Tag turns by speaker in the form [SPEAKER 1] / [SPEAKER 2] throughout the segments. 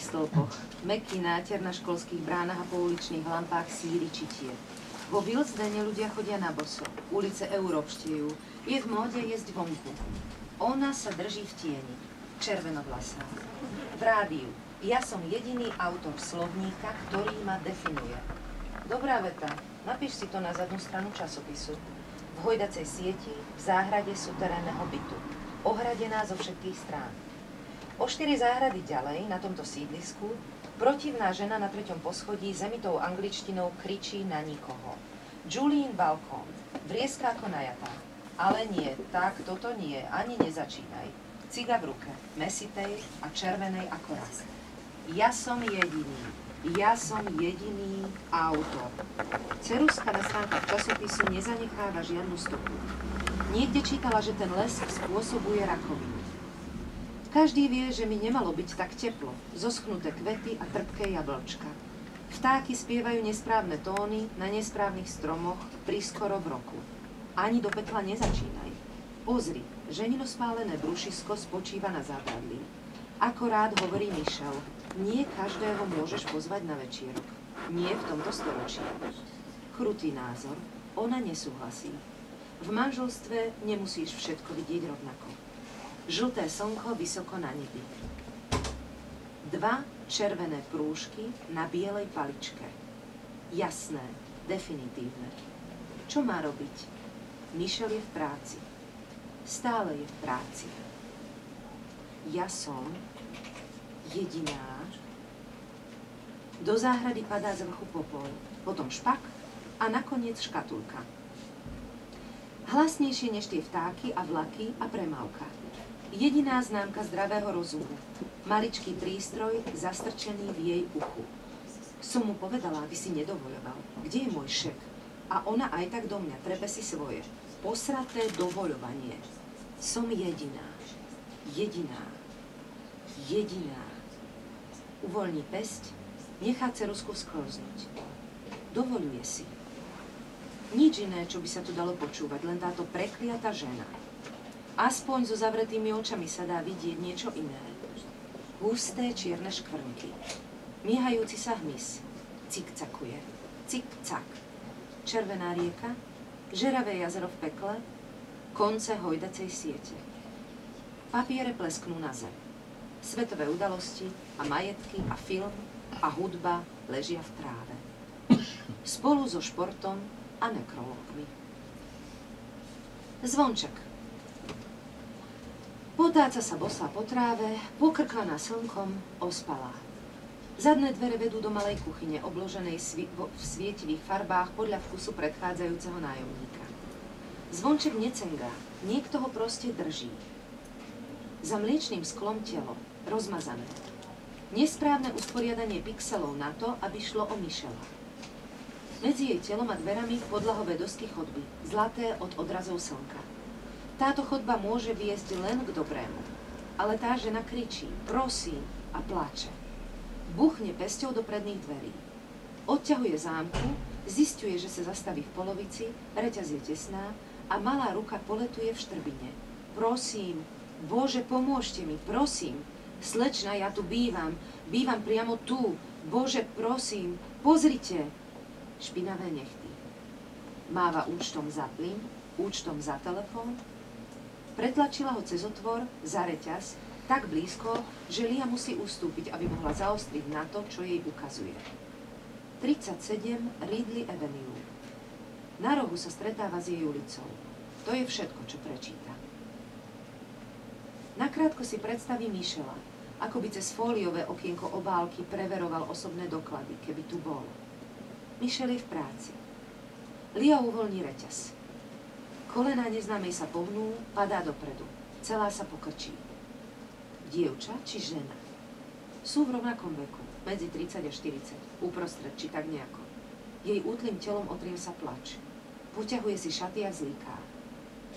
[SPEAKER 1] stĺpoch. Mäkký náter na školských bránach a po uličných lampách síri čitie. Vo Wilsdene ľudia chodia na boso. Ulice európštiejú. Je v móde jesť vonku. Ona sa drží v tieni. Červenovlasá. V rádiu. Ja som jediný autor slovníka, ktorý ma definuje. Dobrá veta. Napíš si to na zadnú stranu časopisu. V hojdacej sieti, v záhrade súterénneho bytu. Ohradená zo všetkých strán. O 4 záhrady ďalej, na tomto sídlisku, protivná žena na 3. poschodí zemitou angličtinou kričí na nikoho. Julien balkón, vrieska ako najatá. Ale nie, tak toto nie, ani nezačínaj. Ciga v ruke, mesitej a červenej ako rak. Ja som jediný autor. Ceruska na stránkach časopisu nezanecháva žiadnu stopu. Niekde čítala, že ten les spôsobuje rakovinu. Každý vie, že mi nemalo byť tak teplo, zoschnuté kvety a trpké jablčka. Vtáky spievajú nesprávne tóny na nesprávnych stromoch prískoro v roku. Ani do pekla nezačínaj. Pozri, ženino spálené brúšisko spočíva na zábradlí. Akorát hovorí Michel, nie každého môžeš pozvať na večierok. Nie v tomto storočí. Krutý názor, ona nesúhlasí. V manželstve nemusíš všetko vidieť rovnako. Žlté slnko vysoko na nebi. 2 červené prúžky na bielej paličke. Jasné, definitívne. Čo má robiť? Michel je v práci. Stále je v práci. Ja som jediná. Do záhrady padá z vrchu popol, potom špak a nakoniec škatulka. Hlasnejšie než tie vtáky a vlaky a premávka. Jediná známka zdravého rozumu. Maličký prístroj zastrčený v jej uchu. Som mu povedala, aby si nedovoľoval. Kde je môj šek? A ona aj tak do mňa trepe si svoje. Posraté dovoľovanie. Som jediná. Jediná. Jediná. Uvoľní pesť, nechá ceruzku sklznúť. Dovoľuje si. Nič iné, čo by sa tu dalo počúvať, len táto prekliatá žena. Aspoň so zavretými očami sa dá vidieť niečo iné. Husté čierne škvrnky. Miehajúci sa hmyz. Cikcakuje. Cik-cak. Červená rieka. Žeravé jazero v pekle. Konce hojdacej siete. Papiere plesknú na zem. Svetové udalosti a majetky a film a hudba ležia v tráve. Spolu so športom a nekrologmi. Zvonček. Potáca sa bosá po tráve, pokrklaná slnkom, ospalá. Zadné dvere vedú do malej kuchyne, obloženej v svietivých farbách podľa vkusu predchádzajúceho nájomníka. Zvonček necengá, niekto ho proste drží. Za mliečným sklom telo, rozmazané. Nesprávne usporiadanie pixelov na to, aby šlo o Michela. Medzi jej telom a dverami podlahové dosky chodby, zlaté od odrazov slnka. Táto chodba môže viesť len k dobrému. Ale tá žena kričí, prosí a pláče. Buchne pesťou do predných dverí. Odťahuje zámku, zisťuje, že sa zastaví v polovici, reťaz je tesná a malá ruka poletuje v štrbine. Prosím, Bože, pomôžte mi, prosím. Slečna, ja tu bývam priamo tu. Bože, prosím, pozrite. Špinavé nechty. Máva účtom za plyn, účtom za telefón. Pretlačila ho cez otvor, za reťaz, tak blízko, že Lia musí ustúpiť, aby mohla zaostriť na to, čo jej ukazuje. 37 Ridley Avenue. Na rohu sa stretáva s jej ulicou. To je všetko, čo prečíta. Nakrátko si predstaví Michela, ako by cez fóliové okienko obálky preveroval osobné doklady, keby tu bol. Michel je v práci. Lia uvoľní reťaz. Kolená neznámej sa pohnú, padá dopredu. Celá sa pokrčí. Dievča či žena? Sú v rovnakom veku, medzi 30 a 40, uprostred či tak nejako. Jej útlým telom otriem sa plač. Poťahuje si šaty a zlíká.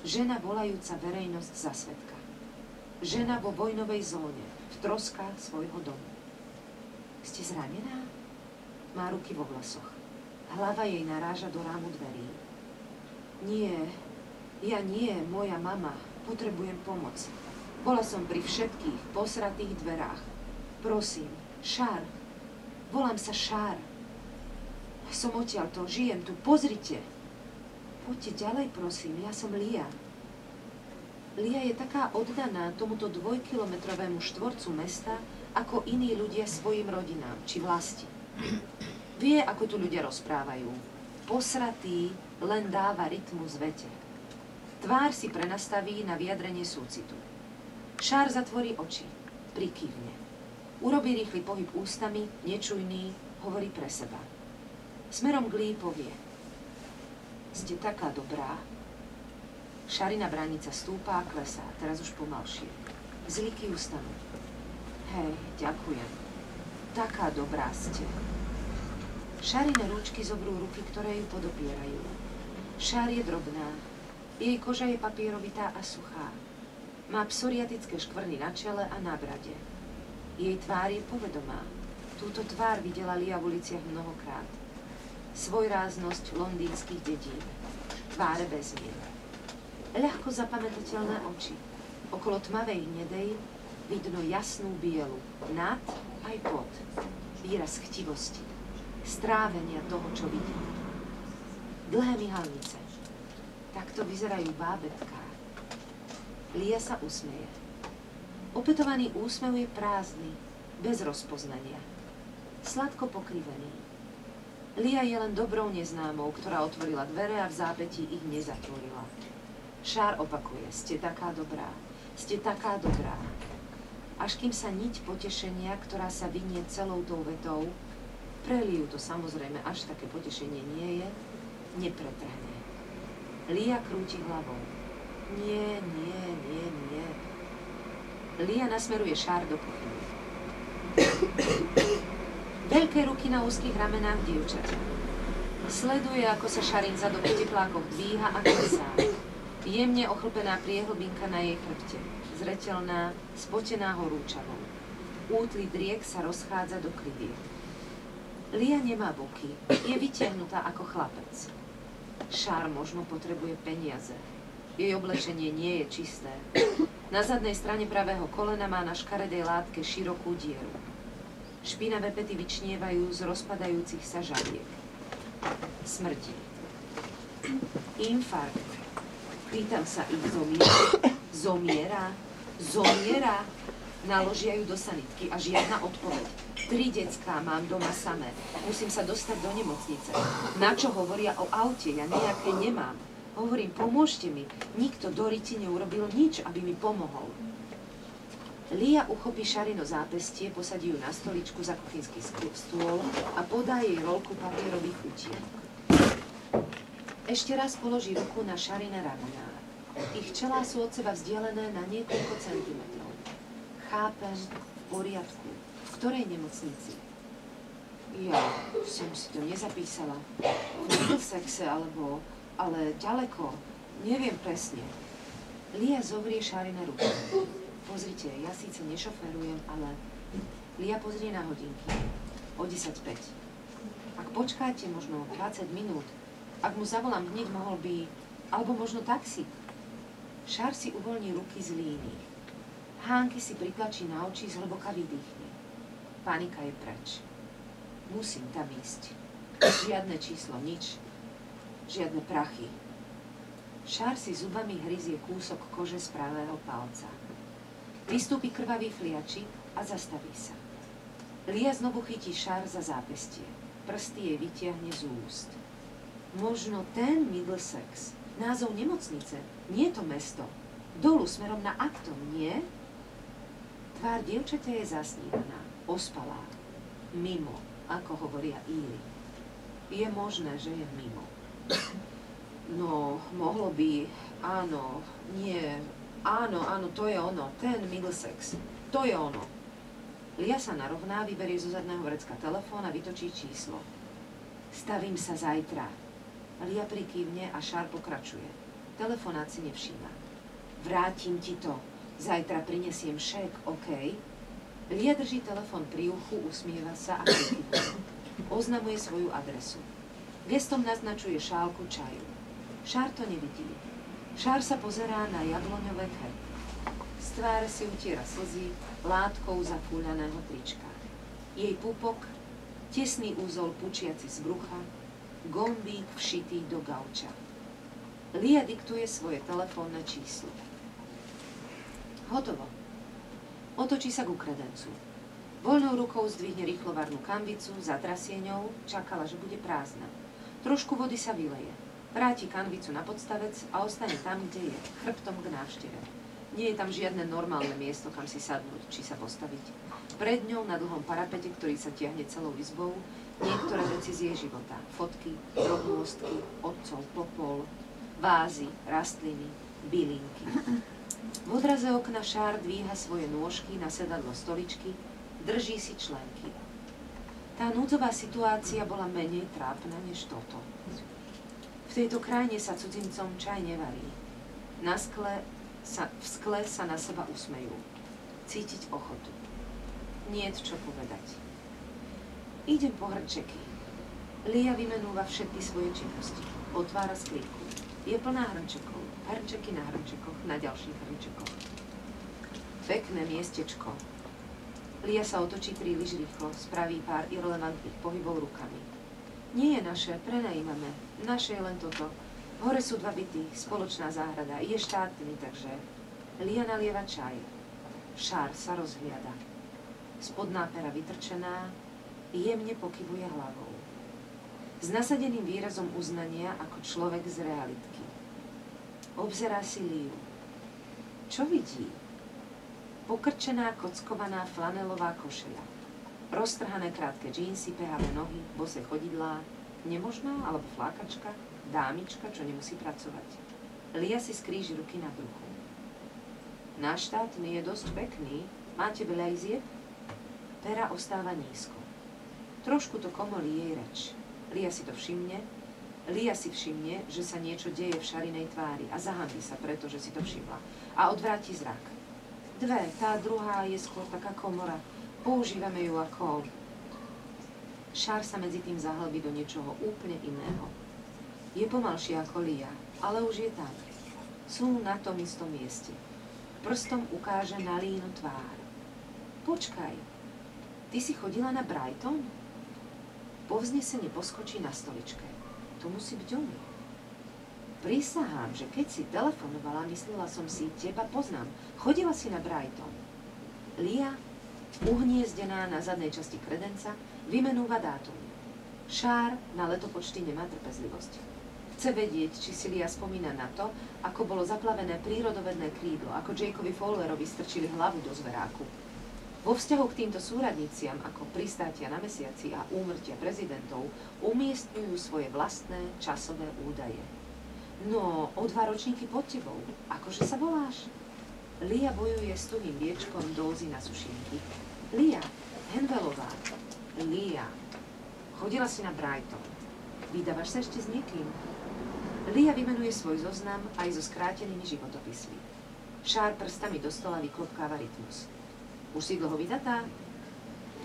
[SPEAKER 1] Žena volajúca verejnosť za svedka. Žena vo vojnovej zóne, v troskách svojho domu. Ste zranená? Má ruky vo vlasoch. Hlava jej naráža do rámu dverí. Nie, ja nie, moja mama. Potrebujem pomoc. Bola som pri všetkých posratých dverách. Prosím, Šár. Volám sa Šár. Som odtiaľto, žijem tu, pozrite. Poďte ďalej, prosím, ja som Lia. Lia je taká oddaná tomuto 2-kilometrovému štvorcu mesta, ako iní ľudia svojim rodinám, či vlasti. Vie, ako tu ľudia rozprávajú. Posratý len dáva rytmus vete. Tvár si prenastaví na vyjadrenie súcitu. Šár zatvorí oči, prikývne. Urobí rýchly pohyb ústami, nečujný, hovorí pre seba. Smerom k Lii povie. Ste taká dobrá. Šarina bránica stúpa a klesá, teraz už pomalšie. Zlíky ustanú. Hej, ďakujem. Taká dobrá ste. Šarine rúčky zobrú ruky, ktoré ju podopierajú. Šár je drobná. Jej koža je papierovitá a suchá. Má psoriatické škvrny na čele a na brade. Jej tvár je povedomá. Túto tvár videla Lia v uliciach mnohokrát. Svojráznosť londýnskych dedín. Tváre bez mien. Ľahko zapamätateľné oči. Okolo tmavej hnedej vidno jasnú bielu. Nad aj pod. Výraz chtivosti. Strávenia toho, čo vidí. Dlhé myhalnice. Takto vyzerajú bábätká. Lia sa usmeje. Opätovaný úsmev je prázdny, bez rozpoznania. Sladko pokrivený. Lia je len dobrou neznámou, ktorá otvorila dvere a v zápätí ich nezatvorila. Šár opakuje, ste taká dobrá, ste taká dobrá. Až kým sa niť potešenia, ktorá sa vynie celou tou vetou, pre Liu to samozrejme až také potešenie nie je, nepretrhne. Lia krúti hlavou. Nie, nie, nie, nie. Lia nasmeruje Šár do kuchyne. Veľké ruky na úzkých ramenách dievčaťa. Sleduje, ako sa Šarin zadok v teplákoch dvíha a klesá. Jemne ochlpená priehlbinka na jej chrbte. Zreteľná, spotená horúčavou. Útly driek sa rozchádza do kriviek. Lia nemá boky. Je vytiahnutá ako chlapec. Šár možno potrebuje peniaze. Jej oblečenie nie je čisté. Na zadnej strane pravého kolena má na škaredej látke širokú dieru. Špinavé pety vyčnievajú z rozpadajúcich sa žabiek. Smrdí. Infarkt. Pýtam sa, ich zomiera? Zomiera? Zomiera? Naložia ju do sanitky a žiadna odpoveď. 3 decká mám doma samé. Musím sa dostať do nemocnice. Na čo hovoria o aute? Ja nejaké nemám. Hovorím, pomôžte mi. Nikto do riti neurobil nič, aby mi pomohol. Lia uchopí Šarino zápestie, posadí ju na stoličku za kuchynský stôl a podá jej roľku papierových utienok. Ešte raz položí ruku na Šarine ramená. Ich čelá sú od seba vzdialené na niekoľko centimetrov. Chápem, v poriadku. V ktorej nemocnici? Ja som si to nezapísala. V Middlesexe ale ďaleko. Neviem presne. Lia zovrie Šarine ruky. Pozrite, ja síce nešoferujem, ale... Lia pozrie na hodinky. O 10:05. Ak počkáte možno 20 minút, ak mu zavolám hneď, mohol by... Alebo možno taxi. Šár si uvoľní ruky z líny. Hánky si pritlačí na oči, zhlboka vydýchne. Panika je preč. Musím tam ísť. Žiadne číslo, nič. Žiadne prachy. Šár si zubami hryzie kúsok kože z pravého palca. Vystúpi krvavý fliačik a zastaví sa. Lia znovu chytí Šár za zápestie. Prsty jej vytiahne z úst. Možno ten Middlesex. Názov nemocnice. Nie to mesto. Dolu smerom na Acton, nie? Tvár dievčaťa je zasnívaná. Ospalá. Mimo, ako hovoria Íry. Je možné, že je mimo. No, mohlo by, áno, nie, áno, to je ono, ten Middlesex, to je ono. Lia sa narovná, vyberie zo zadného vrecka telefón a vytočí číslo. Stavím sa zajtra. Lia prikývne a Šár pokračuje. Telefonát si nevšíma. Vrátim ti to. Zajtra prinesiem šék, OK? Lia drží telefón pri uchu, usmieva sa a prikývne. Oznamuje svoju adresu. Gestom naznačuje šálku čaju. Šár to nevidí. Šár sa pozerá na jabloňové kvetky. Z tváre si utiera slzy látkou zafúľaného trička. Jej pupok, tesný úzol pučiaci z brucha, gombík všitý do gauča. Lia diktuje svoje telefónne číslo. Hotovo. Otočí sa ku kredencu. Voľnou rukou zdvihne rýchlovarnú kanvicu, zatrasie ňou, čakala, že bude prázdna. Trošku vody sa vyleje. Vráti kanvicu na podstavec a ostane tam, kde je, chrbtom k návšteve. Nie je tam žiadne normálne miesto, kam si sadnúť, či sa postaviť. Pred ňou na dlhom parapete, ktorý sa tiahne celou izbou, niektoré veci z jej života. Fotky, drobnôstky, otcov, popol, vázy, rastliny, bylinky. V odraze okna Šár dvíha svoje nôžky na sedadlo stoličky, drží si členky. Tá núdzová situácia bola menej trápna než toto. V tejto krajine sa cudzincom čaj nevarí. V skle sa na seba usmejú. Cítiť ochotu. Niet čo povedať. Idem po hrnčeky. Lia vymenúva všetky svoje činnosti. Otvára sklípku. Je plná hrnčekov. Hrnčeky na hrnčekoch, na ďalších hrnčekoch. Pekné miestečko. Lia sa otočí príliš rýchlo, spraví pár irrelevantných pohybov rukami. Nie je naše, prenajímame. Naše je len toto. Hore sú 2 byty, spoločná záhrada. Je štátny, takže... Lia nalieva čaj. Šár sa rozhliada. Spodná pera vytrčená, jemne pokyvuje hlavou. S nasadeným výrazom uznania ako človek z realitky. Obzerá si Liu. Čo vidí? Pokrčená, kockovaná flanelová košeľa. Roztrhané krátke džínsy, pehavé nohy, bosé chodidlá, nemožná alebo flákačka, dámička, čo nemusí pracovať. Lia si skríži ruky na bruchu. Náš štátny je dosť pekný. Máte veľa izieb? Pera ostáva nízko. Trošku to komolí jej reč. Lia si to všimne. Lia si všimne, že sa niečo deje v Šarinej tvári a zahanbí sa preto, že si to všimla. A odvráti zrak. 2, tá druhá je skôr taká komora. Používame ju ako... Šár sa medzi tým zahlbí do niečoho úplne iného. Je pomalšia ako Lia, ale už je tam. Sú na tom istom mieste. Prstom ukáže na Línu tvár. Počkaj, ty si chodila na Brighton? Povznesene poskočí na stoličke. To musí byť on. Prisahám, že keď si telefonovala, myslela som si, teba poznám. Chodila si na Brighton. Lia, uhniezdená na zadnej časti kredenca, vymenúva dátum. Šár na letopočty nemá trpezlivosť. Chce vedieť, či si Lia spomína na to, ako bolo zaplavené prírodovedné krídlo, ako Jakeovi Fowlerovi strčili hlavu do zveráku. Vo vzťahu k týmto súradniciam, ako pristátia na mesiaci a úmrtia prezidentov, umiestňujú svoje vlastné časové údaje. No, o 2 ročníky pod tebou. Akože sa voláš? Lia bojuje s tuhým viečkom dózy na sušinky. Lia, Henvelová. Lia, chodila si na Brighton. Vydávaš sa ešte s niekým? Lia vymenuje svoj zoznam aj so skrátenými životopismi. Šár prstami do stola vyklopkáva rytmus. Už si dlho vydatá?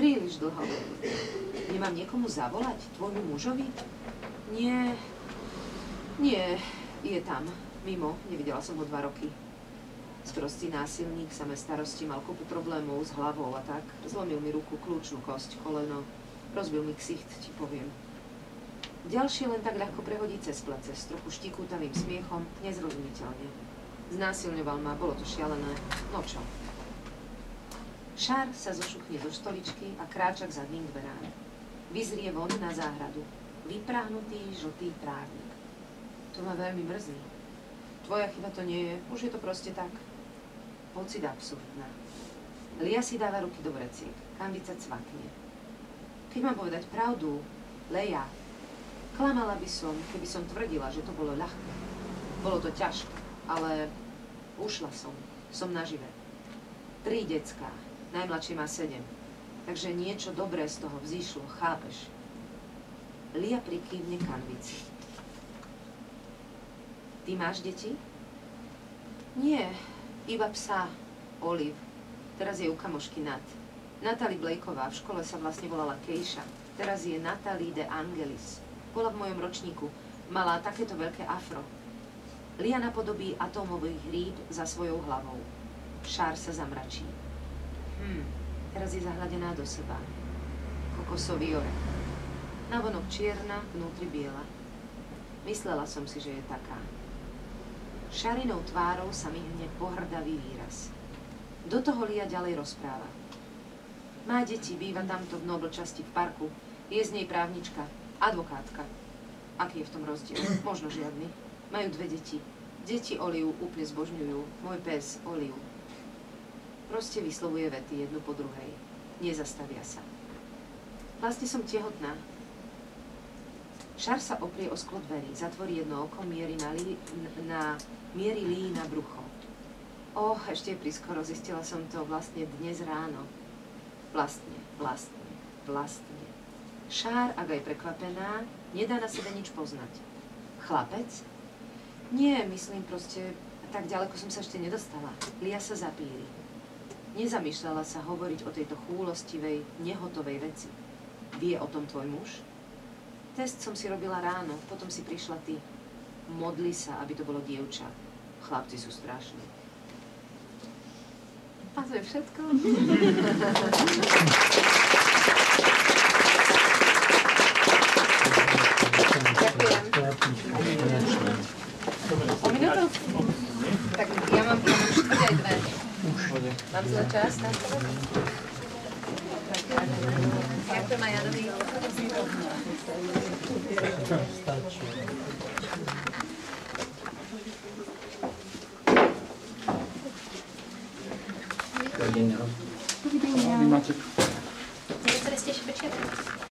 [SPEAKER 1] Príliš dlho. Nemám niekomu zavolať? Tvojmu mužovi? Nie, je tam. Mimo, nevidela som ho 2 roky. Sprostý násilník, samé starosti, mal kopu problémov s hlavou a tak. Zlomil mi ruku, kľúčnú kosť, koleno. Rozbil mi ksicht, ti poviem. Ďalšie len tak ľahko prehodí cez plece, s trochu štikútavým smiechom, nezrozumiteľne. Znásilňoval ma, bolo to šialené. No čo? Šár sa zošuchne do stoličky a kráča k zadným dverám. Vyzrie von na záhradu. Vyprahnutý žltý trávnik. To ma veľmi mrzí. Tvoja chyba to nie je, už je to proste tak. Pocit absurdná. Lia si dáva ruky do vreciek. Kanvica cvakne. Keď mám povedať pravdu, Leia, klamala by som, keby som tvrdila, že to bolo ľahké. Bolo to ťažké, ale ušla som. Som nažive. 3 decká. Najmladšie má 7. Takže niečo dobré z toho vzýšlo, chápeš? Lia prikývne kanvici. Ty máš deti? Nie, iba psa, Olive. Teraz je u kamošky Nat. Natalie Blakeová, v škole sa vlastne volala Keisha. Teraz je Natalie de Angelis. Bola v mojom ročníku. Mala takéto veľké afro. Lia napodobí atómový hríb za svojou hlavou. Šár sa zamračí. Teraz je zahladená do seba. kokosový orech. Navonok čierna, vnútri biela. Myslela som si, že je taká. Šarinou tvárou sa mi hne pohrdavý výraz. Do toho Lia ďalej rozpráva. Má deti, býva tamto v Nobel časti v parku. Je z nej právnička, advokátka. Aký je v tom rozdiel? Možno žiadny. Majú 2 deti. Deti Oliu úplne zbožňujú. Môj pes Oliu. Proste vyslovuje vety jednu po druhej. Nezastavia sa. Vlastne som tehotná. Šar sa oprie o sklo dverí, zatvorí jedno oko, mierí Lii na brucho. Ešte je priskoro, zistila som to vlastne dnes ráno. Vlastne. Šár, ak aj prekvapená, nedá na sebe nič poznať. Chlapec? Nie, myslím proste, tak ďaleko som sa ešte nedostala. Lia sa zapíri. Nezamýšľala sa hovoriť o tejto chúlostivej, nehotovej veci. Vie o tom tvoj muž? Test som si robila ráno, potom si prišla ty. Modli sa, aby to bolo dievča. Chlapci sú strašní. A to je všetko. Ďakujem. O minútu? Tak ja mám 4 aj 2. Mám zle čas? Ďakujem aj Janovi.
[SPEAKER 2] Stačí.